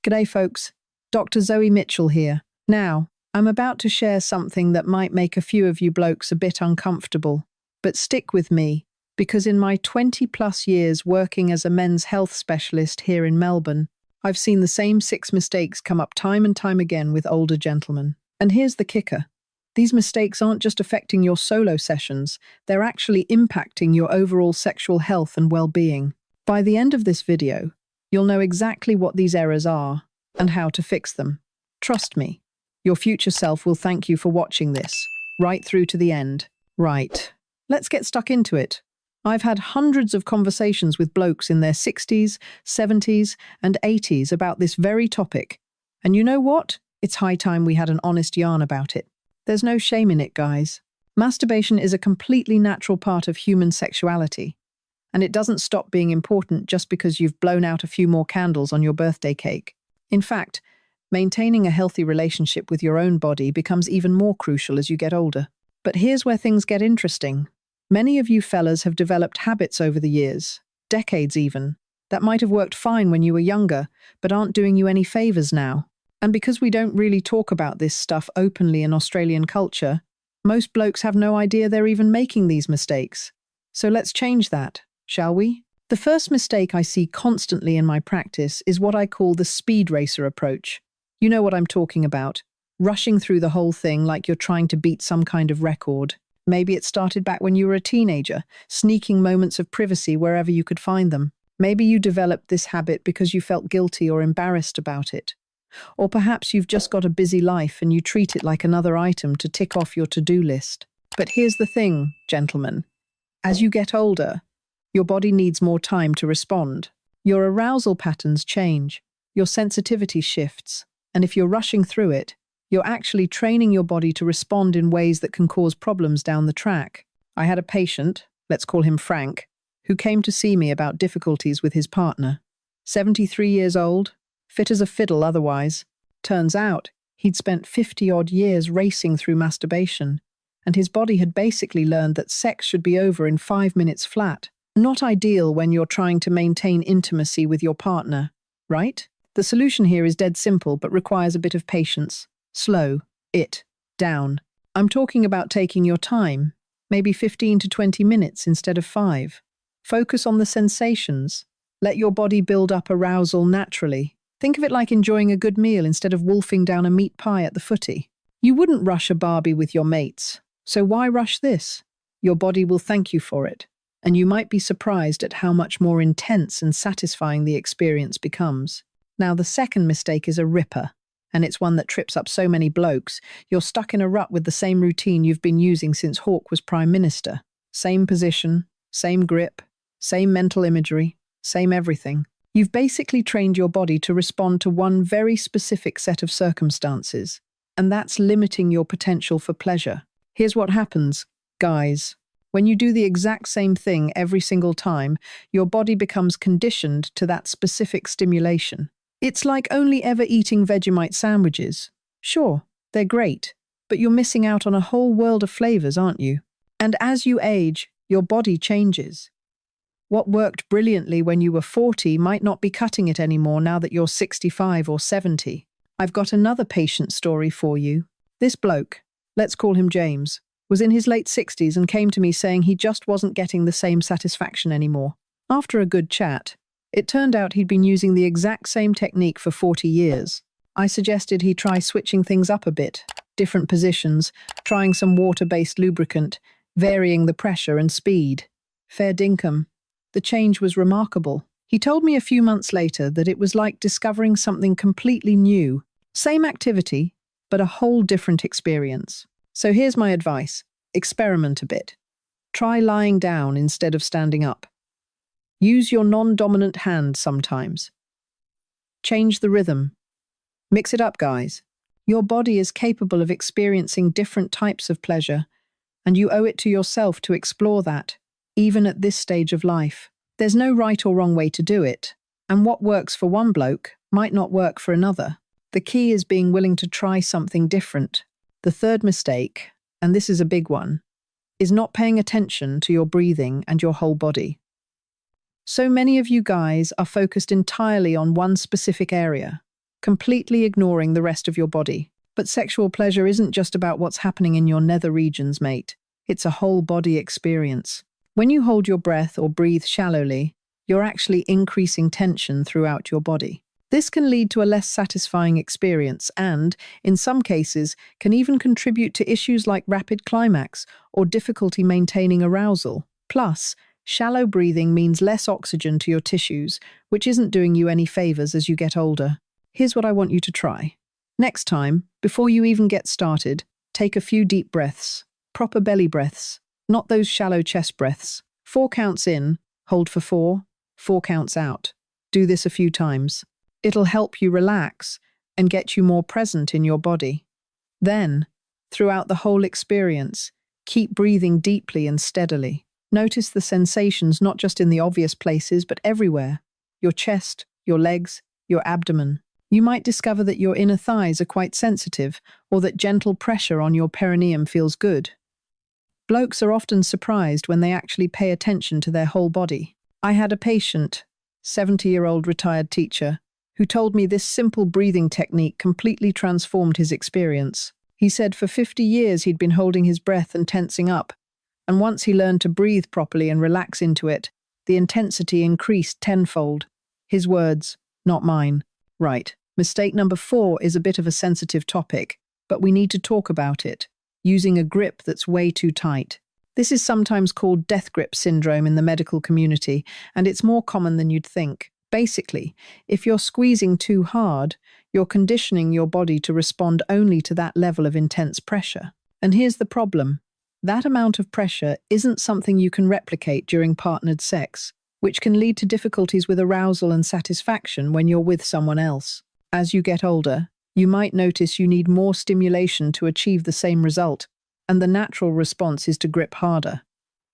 G'day folks, Dr. Zoe Mitchell here. Now, I'm about to share something that might make a few of you blokes a bit uncomfortable, but stick with me, because in my 20+ years working as a men's health specialist here in Melbourne, I've seen the same 6 mistakes come up time and time again with older gentlemen. And here's the kicker. These mistakes aren't just affecting your solo sessions, they're actually impacting your overall sexual health and well-being. By the end of this video, you'll know exactly what these errors are and how to fix them. Trust me, your future self will thank you for watching this, right through to the end. Right, let's get stuck into it. I've had hundreds of conversations with blokes in their 60s, 70s, and 80s about this very topic. And you know what? It's high time we had an honest yarn about it. There's no shame in it, guys. Masturbation is a completely natural part of human sexuality. And it doesn't stop being important just because you've blown out a few more candles on your birthday cake. In fact, maintaining a healthy relationship with your own body becomes even more crucial as you get older. But here's where things get interesting. Many of you fellas have developed habits over the years, decades even, that might have worked fine when you were younger, but aren't doing you any favors now. And because we don't really talk about this stuff openly in Australian culture, most blokes have no idea they're even making these mistakes. So let's change that, shall we? The first mistake I see constantly in my practice is what I call the speed racer approach. You know what I'm talking about. Rushing through the whole thing like you're trying to beat some kind of record. Maybe it started back when you were a teenager, sneaking moments of privacy wherever you could find them. Maybe you developed this habit because you felt guilty or embarrassed about it. Or perhaps you've just got a busy life and you treat it like another item to tick off your to-do list. But here's the thing, gentlemen. As you get older, your body needs more time to respond. Your arousal patterns change, your sensitivity shifts, and if you're rushing through it, you're actually training your body to respond in ways that can cause problems down the track. I had a patient, let's call him Frank, who came to see me about difficulties with his partner. 73 years old, fit as a fiddle otherwise. Turns out, he'd spent 50-odd years racing through masturbation, and his body had basically learned that sex should be over in 5 minutes flat. Not ideal when you're trying to maintain intimacy with your partner, right? The solution here is dead simple but requires a bit of patience. Slow it down. I'm talking about taking your time, maybe 15 to 20 minutes instead of 5. Focus on the sensations. Let your body build up arousal naturally. Think of it like enjoying a good meal instead of wolfing down a meat pie at the footy. You wouldn't rush a barbie with your mates, so why rush this? Your body will thank you for it. And you might be surprised at how much more intense and satisfying the experience becomes. Now, the second mistake is a ripper, and it's one that trips up so many blokes. You're stuck in a rut with the same routine you've been using since Hawke was Prime Minister. Same position, same grip, same mental imagery, same everything. You've basically trained your body to respond to one very specific set of circumstances, and that's limiting your potential for pleasure. Here's what happens, guys. When you do the exact same thing every single time, your body becomes conditioned to that specific stimulation. It's like only ever eating Vegemite sandwiches. Sure, they're great, but you're missing out on a whole world of flavors, aren't you? And as you age, your body changes. What worked brilliantly when you were 40 might not be cutting it anymore now that you're 65 or 70. I've got another patient story for you. This bloke, let's call him James, was in his late 60s and came to me saying he just wasn't getting the same satisfaction anymore. After a good chat, it turned out he'd been using the exact same technique for 40 years. I suggested he try switching things up a bit, different positions, trying some water-based lubricant, varying the pressure and speed. Fair dinkum. The change was remarkable. He told me a few months later that it was like discovering something completely new. Same activity, but a whole different experience. So here's my advice. Experiment a bit. Try lying down instead of standing up. Use your non-dominant hand sometimes. Change the rhythm. Mix it up, guys. Your body is capable of experiencing different types of pleasure, and you owe it to yourself to explore that, even at this stage of life. There's no right or wrong way to do it, and what works for one bloke might not work for another. The key is being willing to try something different. The third mistake, and this is a big one, is not paying attention to your breathing and your whole body. So many of you guys are focused entirely on one specific area, completely ignoring the rest of your body. But sexual pleasure isn't just about what's happening in your nether regions, mate. It's a whole body experience. When you hold your breath or breathe shallowly, you're actually increasing tension throughout your body. This can lead to a less satisfying experience and, in some cases, can even contribute to issues like rapid climax or difficulty maintaining arousal. Plus, shallow breathing means less oxygen to your tissues, which isn't doing you any favors as you get older. Here's what I want you to try. Next time, before you even get started, take a few deep breaths, proper belly breaths, not those shallow chest breaths. 4 counts in, hold for 4, 4 counts out. Do this a few times. It'll help you relax and get you more present in your body. Then, throughout the whole experience, keep breathing deeply and steadily. Notice the sensations not just in the obvious places, but everywhere. Your chest, your legs, your abdomen. You might discover that your inner thighs are quite sensitive, or that gentle pressure on your perineum feels good. Blokes are often surprised when they actually pay attention to their whole body. I had a patient, 70-year-old retired teacher, who told me this simple breathing technique completely transformed his experience. He said for 50 years he'd been holding his breath and tensing up, and once he learned to breathe properly and relax into it, the intensity increased tenfold. His words, not mine. Right. Mistake number 4 is a bit of a sensitive topic, but we need to talk about it, using a grip that's way too tight. This is sometimes called death grip syndrome in the medical community, and it's more common than you'd think. Basically, if you're squeezing too hard, you're conditioning your body to respond only to that level of intense pressure. And here's the problem. That amount of pressure isn't something you can replicate during partnered sex, which can lead to difficulties with arousal and satisfaction when you're with someone else. As you get older, you might notice you need more stimulation to achieve the same result, and the natural response is to grip harder.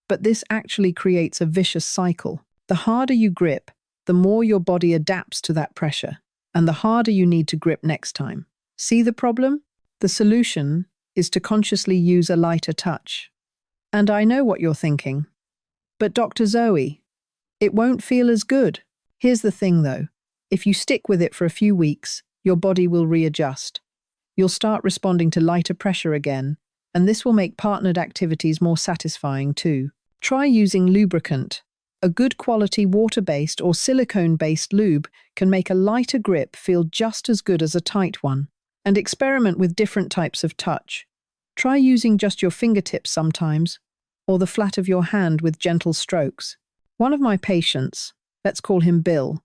But this actually creates a vicious cycle. The harder you grip, the more your body adapts to that pressure, and the harder you need to grip next time. See the problem? The solution is to consciously use a lighter touch. And I know what you're thinking. But Dr. Zoe, it won't feel as good. Here's the thing though. If you stick with it for a few weeks, your body will readjust. You'll start responding to lighter pressure again, and this will make partnered activities more satisfying too. Try using lubricant. A good quality water-based or silicone-based lube can make a lighter grip feel just as good as a tight one. And experiment with different types of touch. Try using just your fingertips sometimes, or the flat of your hand with gentle strokes. One of my patients, let's call him Bill,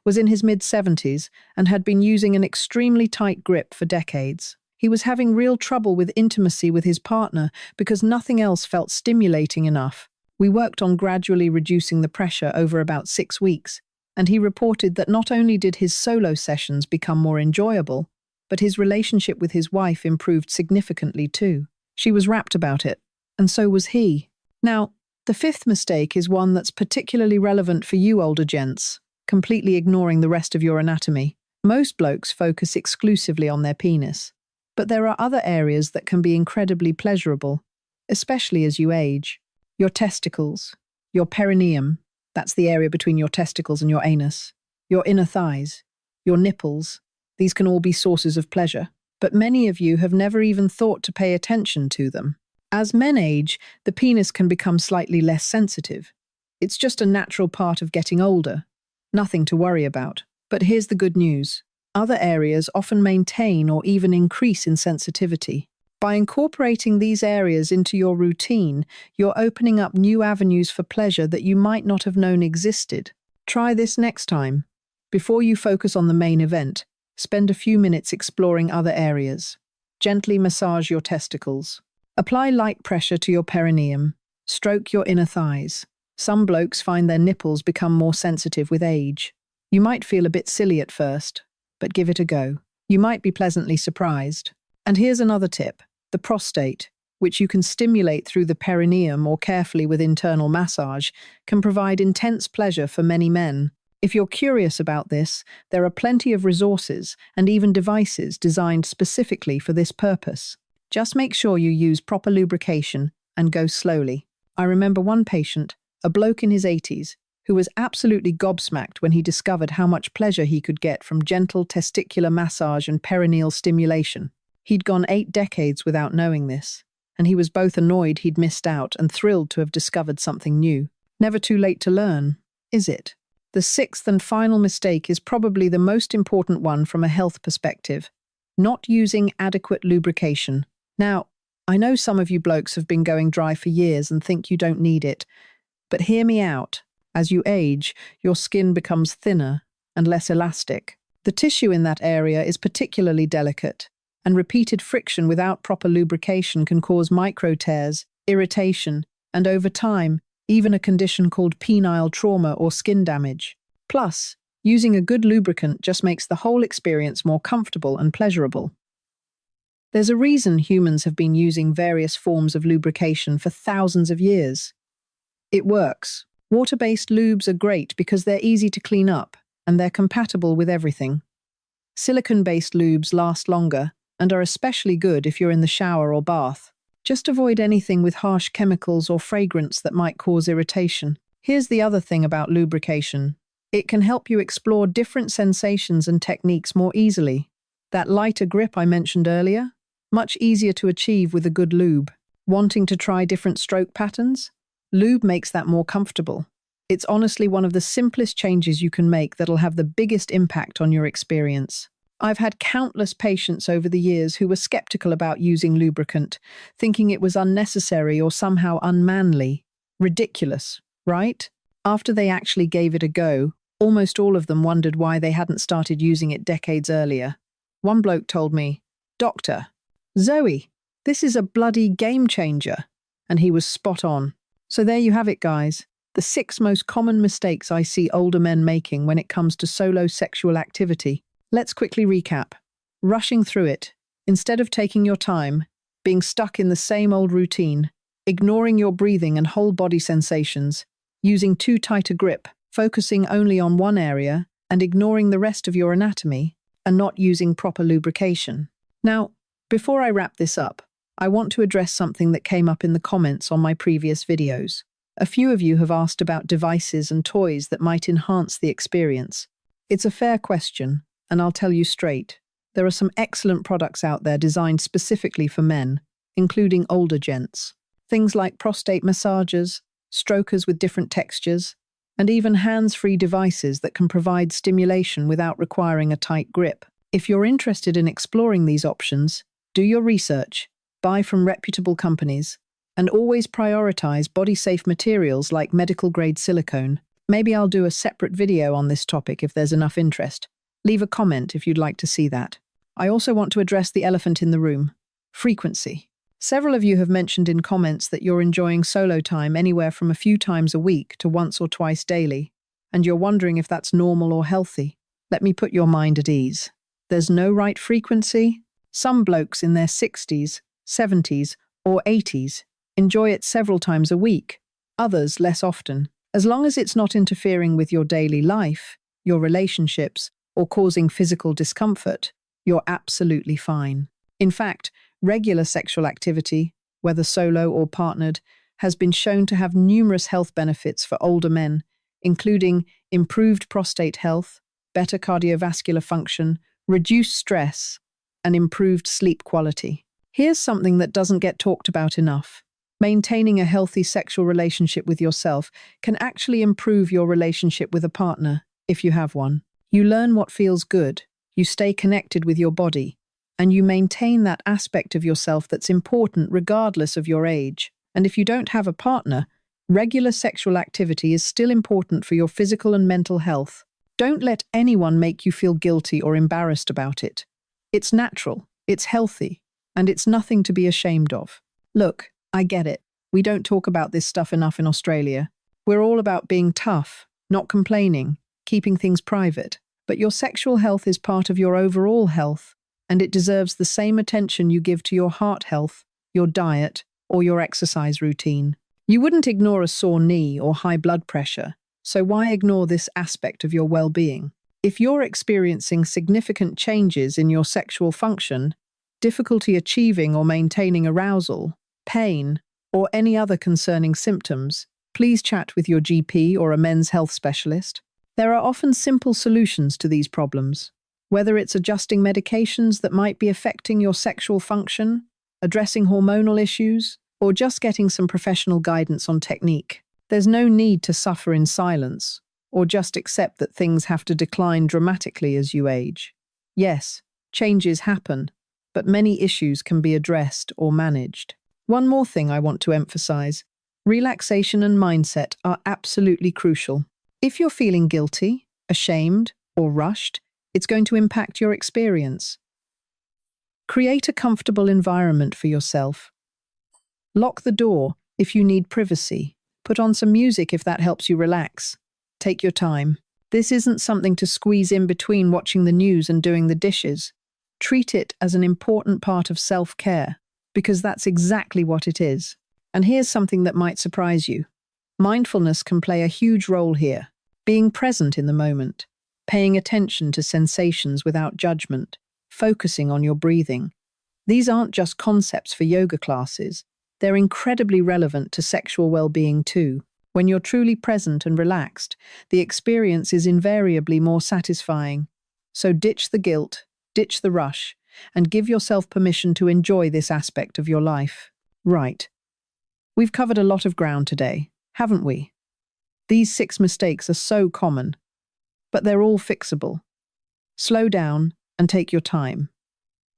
was in his mid-70s and had been using an extremely tight grip for decades. He was having real trouble with intimacy with his partner because nothing else felt stimulating enough. We worked on gradually reducing the pressure over about 6 weeks, and he reported that not only did his solo sessions become more enjoyable, but his relationship with his wife improved significantly too. She was rapt about it, and so was he. Now, the 5th mistake is one that's particularly relevant for you older gents, completely ignoring the rest of your anatomy. Most blokes focus exclusively on their penis, but there are other areas that can be incredibly pleasurable, especially as you age. Your testicles, your perineum, that's the area between your testicles and your anus, your inner thighs, your nipples, these can all be sources of pleasure, but many of you have never even thought to pay attention to them. As men age, the penis can become slightly less sensitive. It's just a natural part of getting older, nothing to worry about. But here's the good news. Other areas often maintain or even increase in sensitivity. By incorporating these areas into your routine, you're opening up new avenues for pleasure that you might not have known existed. Try this next time. Before you focus on the main event, spend a few minutes exploring other areas. Gently massage your testicles. Apply light pressure to your perineum. Stroke your inner thighs. Some blokes find their nipples become more sensitive with age. You might feel a bit silly at first, but give it a go. You might be pleasantly surprised. And here's another tip. The prostate, which you can stimulate through the perineum or carefully with internal massage, can provide intense pleasure for many men. If you're curious about this, there are plenty of resources and even devices designed specifically for this purpose. Just make sure you use proper lubrication and go slowly. I remember one patient, a bloke in his 80s, who was absolutely gobsmacked when he discovered how much pleasure he could get from gentle testicular massage and perineal stimulation. He'd gone 8 decades without knowing this, and he was both annoyed he'd missed out and thrilled to have discovered something new. Never too late to learn, is it? The 6th and final mistake is probably the most important one from a health perspective: not using adequate lubrication. Now, I know some of you blokes have been going dry for years and think you don't need it, but hear me out. As you age, your skin becomes thinner and less elastic. The tissue in that area is particularly delicate, and repeated friction without proper lubrication can cause micro tears, irritation, and over time, even a condition called penile trauma or skin damage. Plus, using a good lubricant just makes the whole experience more comfortable and pleasurable. There's a reason humans have been using various forms of lubrication for thousands of years. It works. Water-based lubes are great because they're easy to clean up and they're compatible with everything. Silicone-based lubes last longer and are especially good if you're in the shower or bath. Just avoid anything with harsh chemicals or fragrance that might cause irritation. Here's the other thing about lubrication. It can help you explore different sensations and techniques more easily. That lighter grip I mentioned earlier? Much easier to achieve with a good lube. Wanting to try different stroke patterns? Lube makes that more comfortable. It's honestly one of the simplest changes you can make that'll have the biggest impact on your experience. I've had countless patients over the years who were skeptical about using lubricant, thinking it was unnecessary or somehow unmanly. Ridiculous, right? After they actually gave it a go, almost all of them wondered why they hadn't started using it decades earlier. One bloke told me, "Doctor, Zoe, this is a bloody game changer." And he was spot on. So there you have it, guys. The 6 most common mistakes I see older men making when it comes to solo sexual activity. Let's quickly recap. Rushing through it, instead of taking your time, being stuck in the same old routine, ignoring your breathing and whole body sensations, using too tight a grip, focusing only on one area, and ignoring the rest of your anatomy, and not using proper lubrication. Now, before I wrap this up, I want to address something that came up in the comments on my previous videos. A few of you have asked about devices and toys that might enhance the experience. It's a fair question, and I'll tell you straight. There are some excellent products out there designed specifically for men, including older gents. Things like prostate massagers, strokers with different textures, and even hands-free devices that can provide stimulation without requiring a tight grip. If you're interested in exploring these options, do your research, buy from reputable companies, and always prioritize body-safe materials like medical-grade silicone. Maybe I'll do a separate video on this topic if there's enough interest. Leave a comment if you'd like to see that. I also want to address the elephant in the room: frequency. Several of you have mentioned in comments that you're enjoying solo time anywhere from a few times a week to once or twice daily, and you're wondering if that's normal or healthy. Let me put your mind at ease. There's no right frequency. Some blokes in their 60s, 70s, or 80s enjoy it several times a week, others less often. As long as it's not interfering with your daily life, your relationships, or causing physical discomfort, you're absolutely fine. In fact, regular sexual activity, whether solo or partnered, has been shown to have numerous health benefits for older men, including improved prostate health, better cardiovascular function, reduced stress, and improved sleep quality. Here's something that doesn't get talked about enough. Maintaining a healthy sexual relationship with yourself can actually improve your relationship with a partner, if you have one. You learn what feels good, you stay connected with your body, and you maintain that aspect of yourself that's important regardless of your age. And if you don't have a partner, regular sexual activity is still important for your physical and mental health. Don't let anyone make you feel guilty or embarrassed about it. It's natural, it's healthy, and it's nothing to be ashamed of. Look, I get it. We don't talk about this stuff enough in Australia. We're all about being tough, not complaining, keeping things private. But your sexual health is part of your overall health, and it deserves the same attention you give to your heart health, your diet, or your exercise routine. You wouldn't ignore a sore knee or high blood pressure, so why ignore this aspect of your well-being? If you're experiencing significant changes in your sexual function, difficulty achieving or maintaining arousal, pain, or any other concerning symptoms, please chat with your GP or a men's health specialist. There are often simple solutions to these problems, whether it's adjusting medications that might be affecting your sexual function, addressing hormonal issues, or just getting some professional guidance on technique. There's no need to suffer in silence, or just accept that things have to decline dramatically as you age. Yes, changes happen, but many issues can be addressed or managed. One more thing I want to emphasize: relaxation and mindset are absolutely crucial. If you're feeling guilty, ashamed, or rushed, it's going to impact your experience. Create a comfortable environment for yourself. Lock the door if you need privacy. Put on some music if that helps you relax. Take your time. This isn't something to squeeze in between watching the news and doing the dishes. Treat it as an important part of self-care, because that's exactly what it is. And here's something that might surprise you. Mindfulness can play a huge role here. Being present in the moment, paying attention to sensations without judgment, focusing on your breathing. These aren't just concepts for yoga classes. They're incredibly relevant to sexual well-being too. When you're truly present and relaxed, the experience is invariably more satisfying. So ditch the guilt, ditch the rush, and give yourself permission to enjoy this aspect of your life. Right. We've covered a lot of ground today, haven't we? These 6 mistakes are so common, but they're all fixable. Slow down and take your time.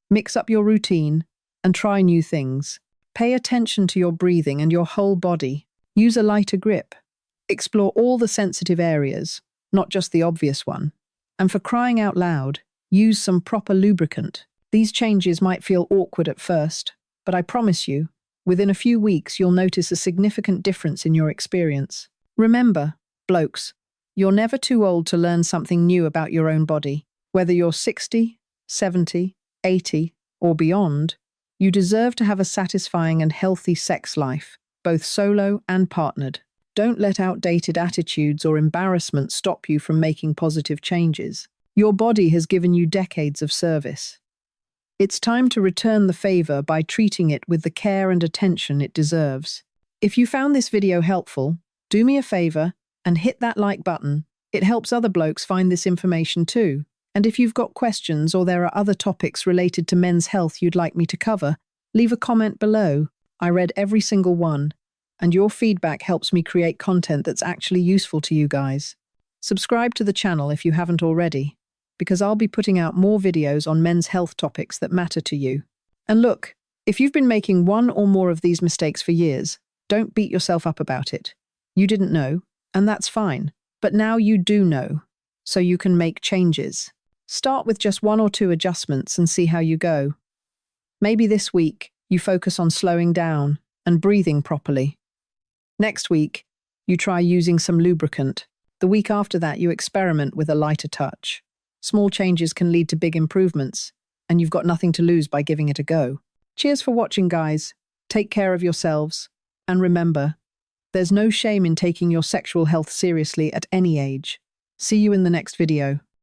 Mix up your routine and try new things. Pay attention to your breathing and your whole body. Use a lighter grip. Explore all the sensitive areas, not just the obvious one. And for crying out loud, use some proper lubricant. These changes might feel awkward at first, but I promise you, within a few weeks you'll notice a significant difference in your experience. Remember, blokes, you're never too old to learn something new about your own body. Whether you're 60, 70, 80, or beyond, you deserve to have a satisfying and healthy sex life, both solo and partnered. Don't let outdated attitudes or embarrassment stop you from making positive changes. Your body has given you decades of service. It's time to return the favor by treating it with the care and attention it deserves. If you found this video helpful, do me a favor and hit that like button. It helps other blokes find this information too. And if you've got questions or there are other topics related to men's health you'd like me to cover, leave a comment below. I read every single one, and your feedback helps me create content that's actually useful to you guys. Subscribe to the channel if you haven't already, because I'll be putting out more videos on men's health topics that matter to you. And look, if you've been making one or more of these mistakes for years, don't beat yourself up about it. You didn't know, and that's fine. But now you do know, so you can make changes. Start with just 1 or 2 adjustments and see how you go. Maybe this week, you focus on slowing down and breathing properly. Next week, you try using some lubricant. The week after that, you experiment with a lighter touch. Small changes can lead to big improvements, and you've got nothing to lose by giving it a go. Cheers for watching, guys. Take care of yourselves. And remember, there's no shame in taking your sexual health seriously at any age. See you in the next video.